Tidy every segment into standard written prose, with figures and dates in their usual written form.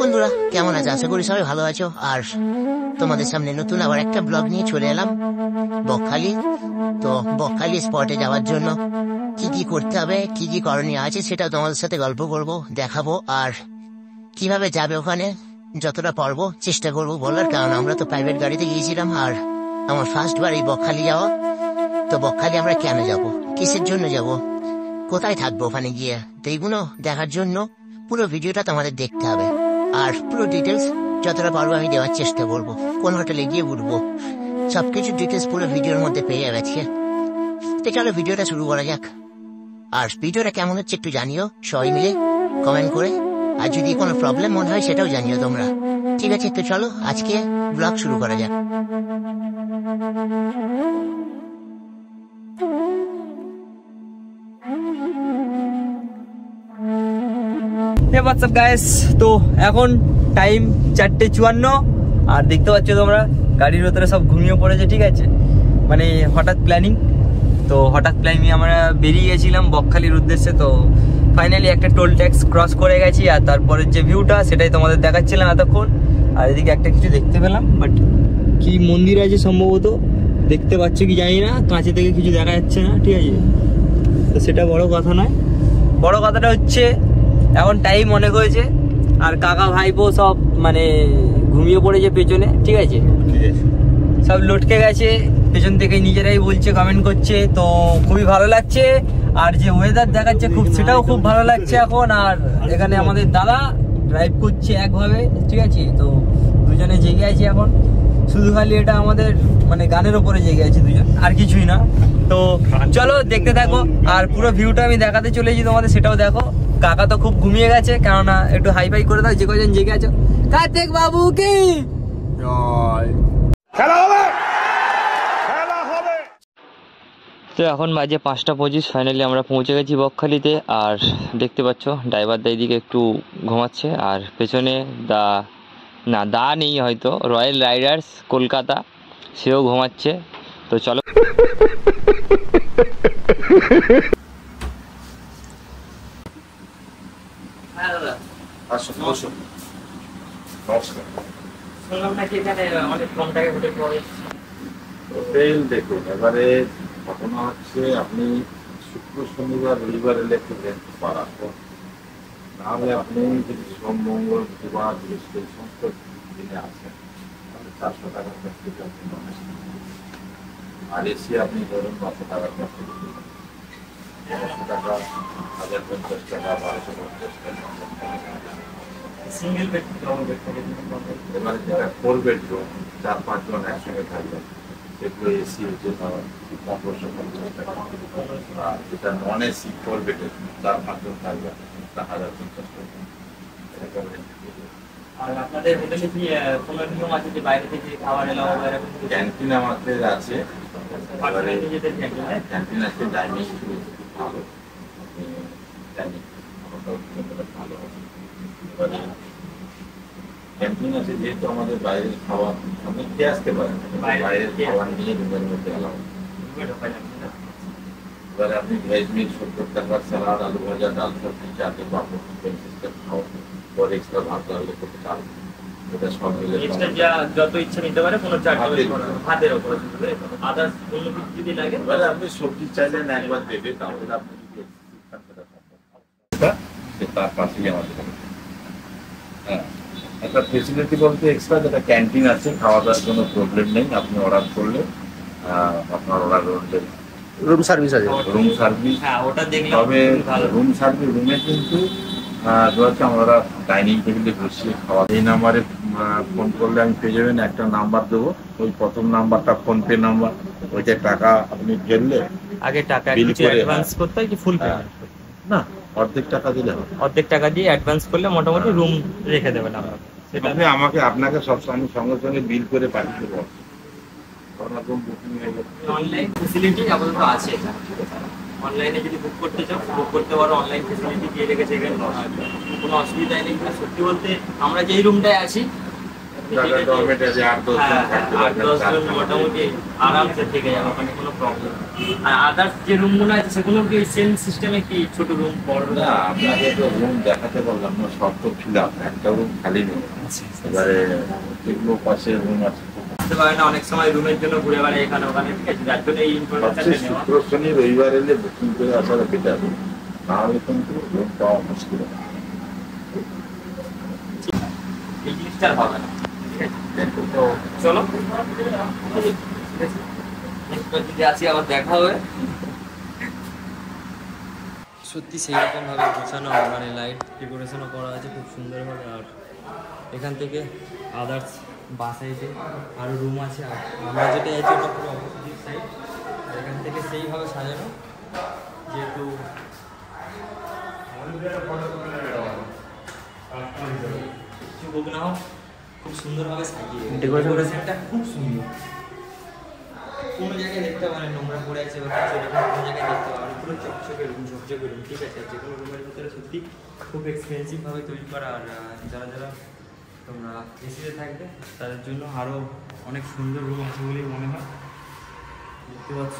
বন্ধুরা, কেমন আছো? আশা করি সবাই ভালো আছো। আর তোমাদের সামনে নতুন আবার একটা ব্লগ নিয়ে চলে এলাম বকখালি। তো বকখালি স্পটে যাওয়ার জন্য কি কি করতে হবে, কি কি করণীয় আছে সেটা তোমাদের সাথে গল্প করব, দেখাবো। আর কিভাবে যাবে ওখানে যতটা পারবো চেষ্টা করবো বলার, কারণ আমরা তো প্রাইভেট গাড়িতে গিয়েছিলাম আর আমার ফার্স্ট বার এই বকখালি যাওয়া। তো বকখালি আমরা কেন যাব, কিসের জন্য যাব, কোথায় থাকবো ওখানে গিয়ে, তো এইগুলো দেখার জন্য পুরো ভিডিওটা তোমাদের দেখতে হবে। আর পুরো ডিটেলস যতটা পারবো আমি দেওয়ার চেষ্টা করবো, কোন হোটেলে গিয়ে উঠবো সবকিছু ডিটেলস পুরো ভিডিওর মধ্যে পেয়ে যাবে আজকে। তো চলো ভিডিওটা শুরু করা যাক। আর ভিডিওটা কেমন হচ্ছে একটু জানিও সবাই মিলে কমেন্ট করে, আর যদি কোনো প্রবলেম মনে হয় সেটাও জানিও তোমরা। ঠিক আছে, তো চলো আজকে ব্লগ শুরু করা যাক। হোয়াটসঅ্যাপ গাইস, তো এখন টাইম 4:54 আর দেখতে পাচ্ছ তোমরা গাড়ির ভেতরে সব ঘুমিয়ে পড়েছে। ঠিক আছে, মানে হঠাৎ প্ল্যানিং, তো হঠাৎ প্ল্যানিং আমরা বেরিয়ে গেছিলাম বকখালির উদ্দেশ্যে। তো ফাইনালি একটা টোল ট্যাক্স ক্রস করে গেছি, আর তারপরের যে ভিউটা সেটাই তোমাদের দেখাচ্ছিলাম এতক্ষণ। আর এদিকে একটা কিছু দেখতে পেলাম, বাট কি মন্দির আছে সম্ভবত, দেখতে পাচ্ছ কি জানি না, কাছে থেকে কিছু দেখা যাচ্ছে না। ঠিক আছে, তো সেটা বড় কথা নয়, বড় কথাটা হচ্ছে এখন টাইম অনেক হয়েছে আর কাকা ভাইপো সব মানে ঘুমিয়ে পড়েছে পেছনে। ঠিক আছে, সব লটকে গেছে পেছন থেকে, নিজেরাই বলছে, কমেন্ট করছে। তো খুবই ভালো লাগছে, আর যে ওয়েদার দেখাচ্ছে খুব, সেটাও খুব ভালো লাগছে এখন। আর এখানে আমাদের দাদা ড্রাইভ করছে একভাবে। ঠিক আছে, তো দুজনে জেগে আছি এখন, শুধু খালি এটা আমাদের মানে গানের ওপরে জেগে আছি দুজন, আর কিছুই না। তো চলো দেখতে থাকো, আর পুরো ভিউটা আমি দেখাতে চলেছি তোমাদের, সেটাও দেখো। কাকা তো খুব ঘুমিয়ে গেছে, কেননা একটু হাই ফাই করে দাও যে কজন জেগে আছো। কার্তিক বাবু কি খেলা হবে, খেলা হবে। তো এখন বাজে 5:25, ফাইনালি আমরা পৌঁছে গেছি বকখালিতে। আর দেখতে পাচ্ছ ড্রাইভার দা এদিকে একটু ঘুমাচ্ছে, আর পেছনে দা নেই হয়তো, রয়্যাল রাইডার্স কলকাতা, সেও ঘুমাচ্ছে। তো চলো হোটেল দেখুন। এবারে ঘটনা হচ্ছে, আপনি শুক্র শনিবার রবিবার এলে পারা, তাহলে আপনি যদি সোম মঙ্গল বুধবার সেই সমস্ত দিনে আসেন তাহলে 400 টাকার কাছ থেকে আপনি আর এসে আপনি ধরুন 500 টাকার কাছ থেকে 500 টাকা, 1050 টাকা, 1250 টাকা সিঙ্গেল বেড। এবারে যেটা 4 বেডরুম 4-5 জন একসঙ্গে থাকবেন, সেগুলো এসি হচ্ছে 1550 টাকা। আর যেটা নন এসি 4 বেডের 4-5 জন থাকবেন 1050 টাকা। আর আপনাদের হোটেলে কি কোনো নিয়ম আছে যে বাইরে থেকে খাবার এলাও বা এরকম? ক্যান্টিন আমাদের আছে, ক্যান্টিন আছে, ডাইনিং ভালো, ডাইনিং ভালো হবে। এবারে ক্যান্টিন আছে, যেহেতু আমাদের বাইরের খাবার আপনি খেয়ে আসতে পারেন, বাইরের খাবার নিয়ে রুমের মধ্যে এলাও। এবারে আপনি ভেজ মিল 70 টাকা, স্যালাড, আলু ভাজা, ডাল সবজি, চাটনি, পাপড়, সিস্টেম খাওয়া পর এক্সট্রা ভাত লাগলে করতে পারবেন। এটা সব মিলে যত ইচ্ছা নিতে পারে, কোনো চার্জ হাতের উপর। আদার্স কোনো কিছু যদি লাগে, এবারে আপনি সবজি চাইলেন একবার দেবে, তাহলে আপনি যদি তার পাশেই আমাদের হ্যাঁ একটা ফেসিলিটি বলতে এক্সট্রা যেটা ক্যান্টিন আছে, খাওয়া দাওয়ার কোনো প্রবলেম নেই। আপনি অর্ডার করলে আপনার অর্ডার অনুযায়ী রুম সার্ভিস আছে, রুম সার্ভিস। তবে রুম সার্ভিস রুমে কিন্তু ধরছে আমরা ডাইনিং টেবিলে বসিয়ে খাওয়া। এই নাম্বারে ফোন করলে আমি পেয়ে যাবেন, একটা নাম্বার দেবো, ওই প্রথম নাম্বারটা ফোনপে নাম্বার, ওইটা টাকা আপনি ফেললে আগে টাকা অ্যাডভান্স করতে হয় কি ফুল পেমেন্ট? না, অর্ধেক টাকা দিলে হবে। অর্ধেক টাকা দিয়ে অ্যাডভান্স করলে মোটামুটি রুম রেখে দেবেন আমরা। আপনি আপনাকে সবসময় সঙ্গে সঙ্গে বিল করে পাঠিয়ে দেবো। অনলাইন ফেসিলিটি আপাতত আছে, অনলাইনে যদি বুক করতে চাও বুক করতে পারো, অনলাইন ফেসিলিটি দিয়ে রেখেছে এখানে, কোনো অসুবিধাই নেই। সত্যি বলতে আমরা যেই রুমটায় আছি 8-10 জন মোটামুটি আরামসে থেকে যাবে, ওখানে কোনো প্রবলেম। আর আদার্স যে রুমগুলো আছে সেগুলো কি সেম সিস্টেমে, কি ছোট রুম বড় রুম? না, আপনাকে তো রুম দেখাতে পারলাম না, সব তো ফিল আপ, একটা রুম খালি নেই। এবারে যেগুলো পাশে রুম আছে বুঝতে পারে না, অনেক সময় রুমের জন্য ঘুরে বেড়ায় এখানে ওখানে, ঠিক আছে, যার জন্য এই ইনফরমেশনটা নেওয়া। শুক্র শনি রবিবার এলে বুকিং করে আসাটা বেটার, নাহলে কিন্তু রুম পাওয়া মুশকিল। এই জিনিসটা আর হবে না, ঠিক আছে? তো চলো যদি আসি আবার দেখা হবে। সত্যি সেই রকমভাবে গোছানো, মানে লাইট ডেকোরেশনও করা আছে খুব সুন্দরভাবে। আর এখান থেকে আদার্স বাসাইতে আরও রুম আছে, আর আমরা যেটা আছে ওটা পুরো অপোজিট সাইড। আর এখান থেকে সেইভাবে সাজানো, যেহেতু কিছু হোক না হোক খুব সুন্দরভাবে সাজিয়ে ডেকোরেশনটা খুব সুন্দর। কোনো জায়গায় দেখতে পারেন নোংরা পড়ে আছে বা কিছু এরকম কোনো জায়গায় দেখতে পারেন, পুরো চকচকে রুম, ঝকঝকে রুম, ঠিক আছে? যে কোনো রুমের ভিতরে সত্যি খুব এক্সপেন্সিভভাবে তৈরি করা। আর যারা যারা তোমরা এসিতে থাকবে তাদের জন্য আরও অনেক সুন্দর রুম আছে বলেই মনে হয়। দেখতে পাচ্ছ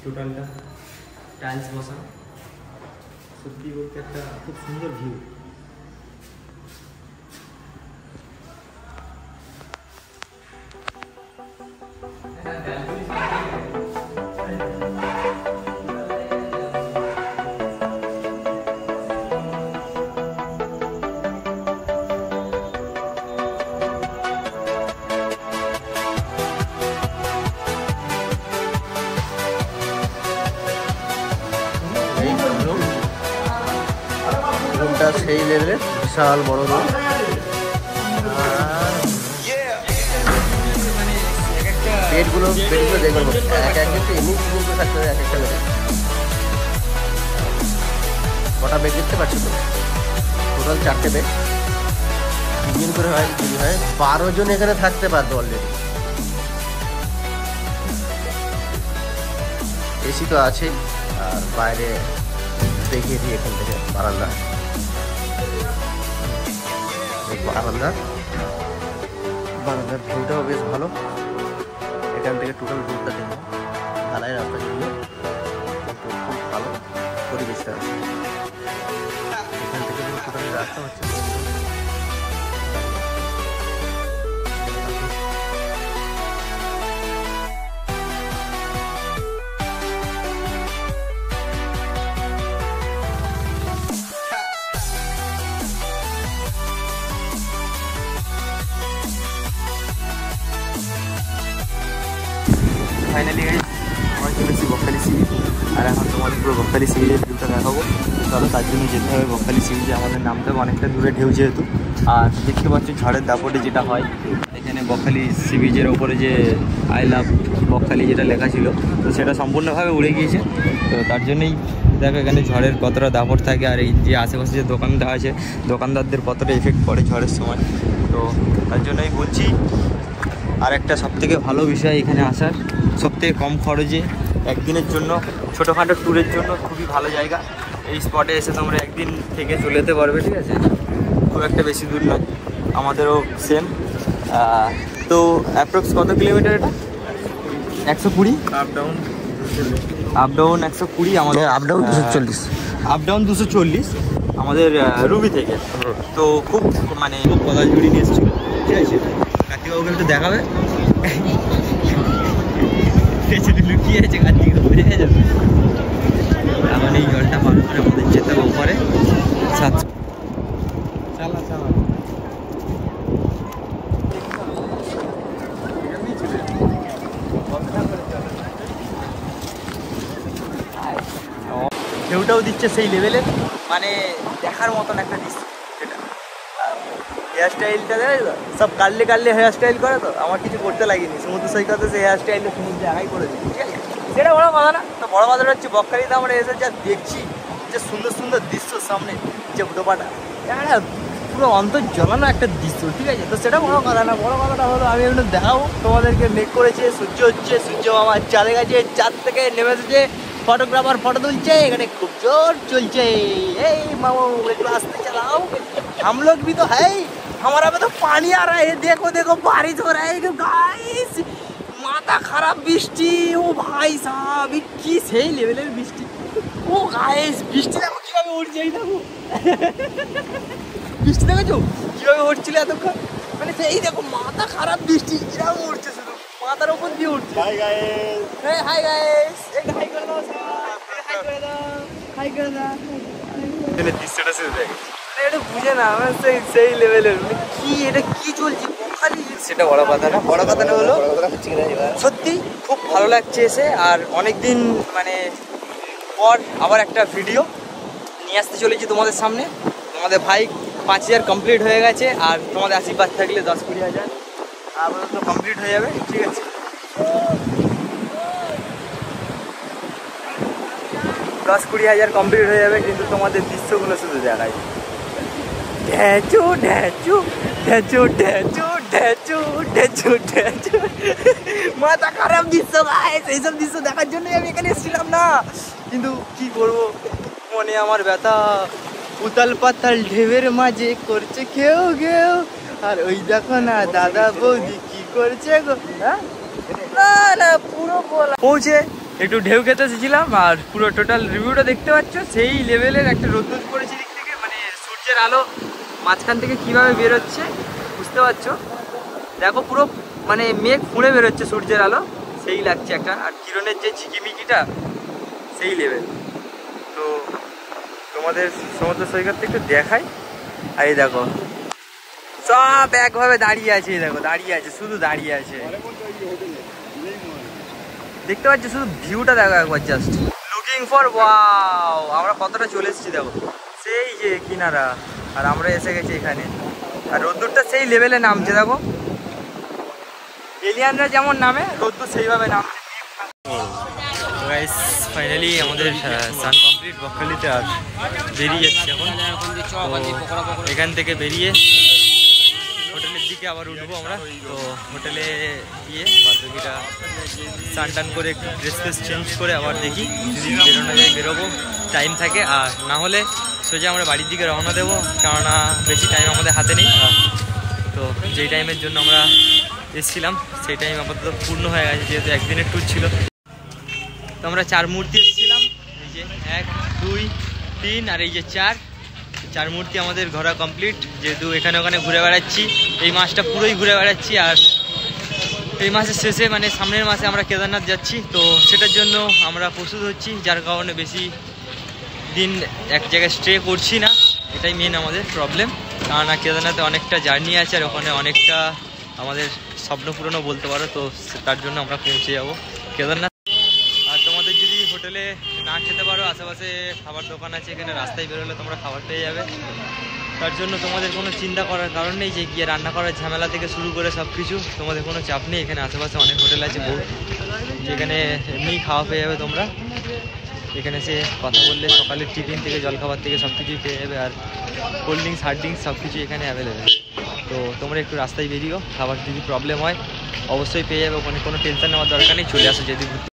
টোটালটা টাইলস বসানো, সত্যি বলতে একটা খুব সুন্দর ভিউ। রুমটা সেই লেভেলের বিশাল বড় রুম। বেডগুলো দেখবেন এক এক কিন্তু এমনি কিন্তু থাকতে হবে, এক একটা বেডে কটা বেড দেখতে পাচ্ছি তো, টোটাল 4টে বেড, 3 করে হয়, 2 হয়, 12 জন এখানে থাকতে পারতো অলরেডি। এসি তো আছেই, আর বাইরে দেখিয়ে দিই এখান থেকে বারান্দা, বারান্দার ভিউটাও বেশ ভালো। এখান থেকে টোটাল রুটটা দেখবো, ঢালাই রাস্তা জন্য খুব ভালো পরিবেশটা আছে। এখান থেকে টোটাল রাস্তা হচ্ছে ফাইনালি আমরা চলে এসেছি বকখালি সি বিচ। আর এখন তোমাদের পুরো বকখালি সি বিচের ভিউটা দেখাবো। চলো, তার জন্য যেতে হবে বকখালি সি বিচে, আমাদের নামতে হবে অনেকটা দূরে ঢেউ যেহেতু। আর দেখতে পাচ্ছি ঝড়ের দাপটে যেটা হয়, এখানে বকখালি সি বিচের ওপরে যে আই লাভ বকখালি যেটা লেখা ছিল, তো সেটা সম্পূর্ণভাবে উড়ে গিয়েছে। তো তার জন্যই দেখো এখানে ঝড়ের কতটা দাপট থাকে, আর এই যে আশেপাশে যে দোকানদার আছে দোকানদারদের কতটা এফেক্ট পড়ে ঝড়ের সময়। তো তার জন্যই বলছি, আর একটা সবথেকে ভালো বিষয় এখানে আসার, সবথেকে কম খরচে একদিনের জন্য ছোটোখাটো ট্যুরের জন্য খুবই ভালো জায়গা। এই স্পটে এসে তোমরা একদিন থেকে চলে যেতে পারবে, ঠিক আছে? খুব একটা বেশি দূর নয়, আমাদেরও সেম। তো অ্যাপ্রক্স কত কিলোমিটার এটা? 120, আপ ডাউন 120, আমাদের আপ ডাউন 240, আপ ডাউন 240 আমাদের রুবি থেকে। তো খুব মানে খুব কদালজুড়ি নিয়ে এসেছিল, ঠিক আছে? কার্তিকবাবুকে একটু দেখাবে, পেছনে লুকিয়ে আছে, কার্তিক বোঝা যাবে। এখন এই জলটা পার করে আমাদের যেতে হবে উপরে। চালা চালা ঢেউটাও দিচ্ছে সেই লেভেলের, মানে দেখার মতন একটা দৃশ্য। সেটা হেয়ার স্টাইলটা দেখে তো, সব কাটলে কাটলে হেয়ার স্টাইল করে, তো আমার কিছু করতে লাগেনি। সমুদ্র সৈকতে সে হেয়ার স্টাইলটা সমুদ্রে একাই করে দিই, ঠিক আছে? সেটা বড় কথা না। তো বড় কথাটা হচ্ছে বকখালিতে আমরা এসে যা দেখছি, যে সুন্দর সুন্দর দৃশ্য সামনে, যে উঠোপাটা, একটা পুরো অন্তর জ্বলানো একটা দৃশ্য, ঠিক আছে? তো সেটা বড় কথা না। বড় কথাটা হলো আমি একটু দেখাবো তোমাদেরকে, মেঘ করেছে, সূর্য হচ্ছে, সূর্য মামা চাঁদে গেছে, চাঁদ থেকে নেমে এসেছে, फोटोग्राफर फोटो तुलचे इकड़े खूब जोर चलचे। ए मामू एक आस्ते चलाओ, हम लोग भी तो है, हमारा में तो पानी आ रहा है, देखो देखो बारिश हो रहा है गाइस, মাথা খারাপ বৃষ্টি। ও ভাই সাহেব কি সেই লেভেলের বৃষ্টি। ও গাইস বৃষ্টি দেখো কিভাবে উঠছে, এই দেখো বৃষ্টি দেখেছো কিভাবে উঠছিল এতক্ষণ, মানে সেই দেখো মাথা খারাপ বৃষ্টি কিরকম উঠছে, শুধু মাথার উপর দিয়ে উঠছে। হাই গাইস, হাই গাইস, একটা হাই করে দাও, হাই করে দাও, হাই করে দাও। দৃশ্যটা শুধু দেখো, এটা বুঝে না আমার সেই লেভেলের, কি এটা কি চলছে খালি। সেটা বড় কথা না, বড় কথাটা হলো সত্যি খুব ভালো লাগছে এসে। আর অনেকদিন মানে পর আবার একটা ভিডিও নিয়ে আসতে চলেছি তোমাদের সামনে। তোমাদের ভাই 5,000 কমপ্লিট হয়ে গেছে, আর তোমাদের আশীর্বাদ থাকলে 10-20,000 আপাতত কমপ্লিট হয়ে যাবে, ঠিক আছে? 10-20,000 কমপ্লিট হয়ে যাবে, কিন্তু তোমাদের দৃশ্যগুলো শুধু দেখাই। ঢ্যাচু ঢ্যাচু ঢ্যাচু ঢ্যাচু ঢ্যাচু ঢ্যাচু ঢ্যাচু, মাথা খারাপ দৃশ্য গাইস। এইসব দৃশ্য দেখার জন্যই আমি এখানে এসেছিলাম না, কিন্তু কি করবো, মনে আমার ব্যথা। উতাল পাতাল ঢেউয়ের মাঝে করছে কেউ কেউ, আর ওই দেখো না দাদা বৌদি কি করছে গো। হ্যাঁ না না পুরো পৌঁছে একটু ঢেউ খেতে এসেছিলাম, আর পুরো টোটাল রিভিউটা দেখতে পাচ্ছ। সেই লেভেলের একটা রোদ্দুর পড়েছে দিক থেকে, মানে সূর্যের আলো মাঝখান থেকে কিভাবে বেরোচ্ছে বুঝতে পারছো। দেখো পুরো মানে মেঘ ফুঁড়ে বেরোচ্ছে সূর্যের আলো, সেই লাগছে একটা। আর কিরণের যে ঝিকিমিকিটা সেই লেভেল। তো তোমাদের সমুদ্র সৈকতটা একটু দেখাই। আর এই দেখো সব একভাবে দাঁড়িয়ে আছে, এই দেখো দাঁড়িয়ে আছে, শুধু দাঁড়িয়ে আছে, দেখতে পাচ্ছ। শুধু ভিউটা দেখো একবার, জাস্ট লুকিং ফর ওয়াও। আমরা কতটা চলে এসেছি দেখো, সেই যে কিনারা, আর আমরা এসে গেছি এখানে। আর রোদ্দুরটা সেই লেভেলে নামছে দেখো, এলিয়ানরা যেমন নামে রোদ্দুর সেইভাবে নামছে। গাইস ফাইনালি আমাদের সান কমপ্লিট বকখালিতে, আর বেরিয়ে যাচ্ছি এখন। এখান থেকে বেরিয়ে হোটেলের দিকে আবার উঠবো আমরা। তো হোটেলে গিয়ে বাদবাকিটা স্নান টান করে একটু ড্রেস ফ্রেস চেঞ্জ করে আবার দেখি যদি বেরোনো যায় বেরোবো, টাইম থাকে। আর না হলে সোজা আমরা বাড়ির দিকে রওনা দেবো, কেননা বেশি টাইম আমাদের হাতে নেই। তো যেই টাইমের জন্য আমরা এসেছিলাম সেই টাইম আপাতত পূর্ণ হয়ে গেছে, যেহেতু একদিনের ট্যুর ছিল। তো আমরা 4 মূর্তি এসেছিলাম, এই যে 1, 2, 3 আর এই যে 4 মূর্তি আমাদের ঘোরা কমপ্লিট। যেহেতু এখানে ওখানে ঘুরে বেড়াচ্ছি, এই মাসটা পুরোই ঘুরে বেড়াচ্ছি। আর এই মাসের শেষে মানে সামনের মাসে আমরা কেদারনাথ যাচ্ছি, তো সেটার জন্য আমরা প্রস্তুত হচ্ছি, যার কারণে বেশি দিন এক জায়গায় স্টে করছি না। এটাই মেন আমাদের প্রবলেম, কারণ কেদারনাথে অনেকটা জার্নি আছে, আর ওখানে অনেকটা আমাদের স্বপ্ন পূরণও বলতে পারো। তো তার জন্য আমরা পৌঁছে যাবো কেদারনাথ। আর তোমাদের যদি হোটেলে না খেতে পারো, আশেপাশে খাবার দোকান আছে, এখানে রাস্তায় বেরোলে তোমরা খাবার পেয়ে যাবে। তার জন্য তোমাদের কোনো চিন্তা করার কারণ নেই যে গিয়ে রান্না করার ঝামেলা থেকে শুরু করে সব কিছু, তোমাদের কোনো চাপ নেই। এখানে আশেপাশে অনেক হোটেল আছে বহু, যেখানে এমনিই খাওয়া পেয়ে যাবে তোমরা। এখানে এসে কথা বললে সকালের টিফিন থেকে জলখাবার থেকে সব কিছুই পেয়ে যাবে, আর কোল্ড ড্রিঙ্কস হার্ড ড্রিঙ্কস সব কিছুই এখানে অ্যাভেলেবেল। তো তোমরা একটু রাস্তায় বেরিও, খাবার যদি প্রবলেম হয় অবশ্যই পেয়ে যাবে, ওখানে কোনো টেনশন নেওয়ার দরকার নেই, চলে আসো যদি ঘুরতে।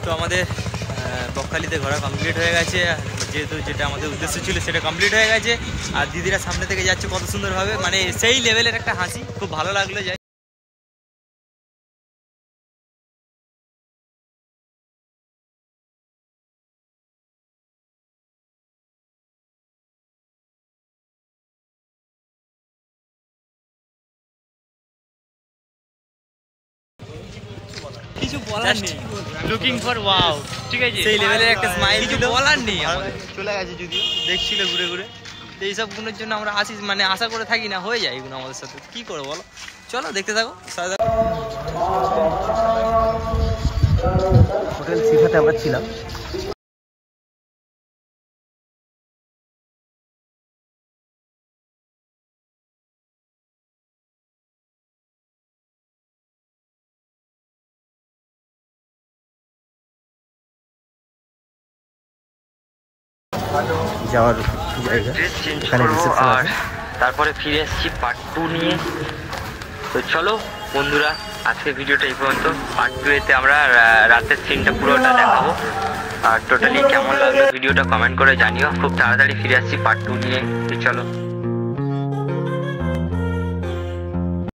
তো আমাদের বকখালিতে ঘোরা কমপ্লিট হয়ে গেছে, যেহেতু যেটা আমাদের উদ্দেশ্য ছিল সেটা কমপ্লিট হয়ে গেছে। আর দিদিরা সামনে থেকে যাচ্ছে কত সুন্দরভাবে, মানে সেই লেভেলের একটা হাসি, খুব ভালো লাগলো। যাই কিছু বলার নেই, লুকিং ফর ওয়াও, ঠিক আছে? সেই লেভেলের একটা স্মাইল, কিছু বলার নেই। চলে গেছে যদিও, দেখছিল ঘুরে ঘুরে। তো এইসব গুণের জন্য আমরা আসি, মানে আশা করে থাকি না, হয়ে যায় এগুলো আমাদের সাথে, কি করে বলো? চলো দেখতে থাকো। হোটেল শিখাতে আমরা ছিলাম। যাওয়ার জায়গা, এখানে রিসেপশন আছে। তারপরে ফিরে এসেছি পার্ট 2 নিয়ে। তো চলো বন্ধুরা, আজকে ভিডিওটা এই পর্যন্ত। পার্ট 2-তে আমরা রাতের সিনটা পুরোটা দেখাবো। আর টোটালি কেমন লাগলো ভিডিওটা কমেন্ট করে জানিও। খুব তাড়াতাড়ি ফিরে আসছি পার্ট 2 নিয়ে। তো চলো।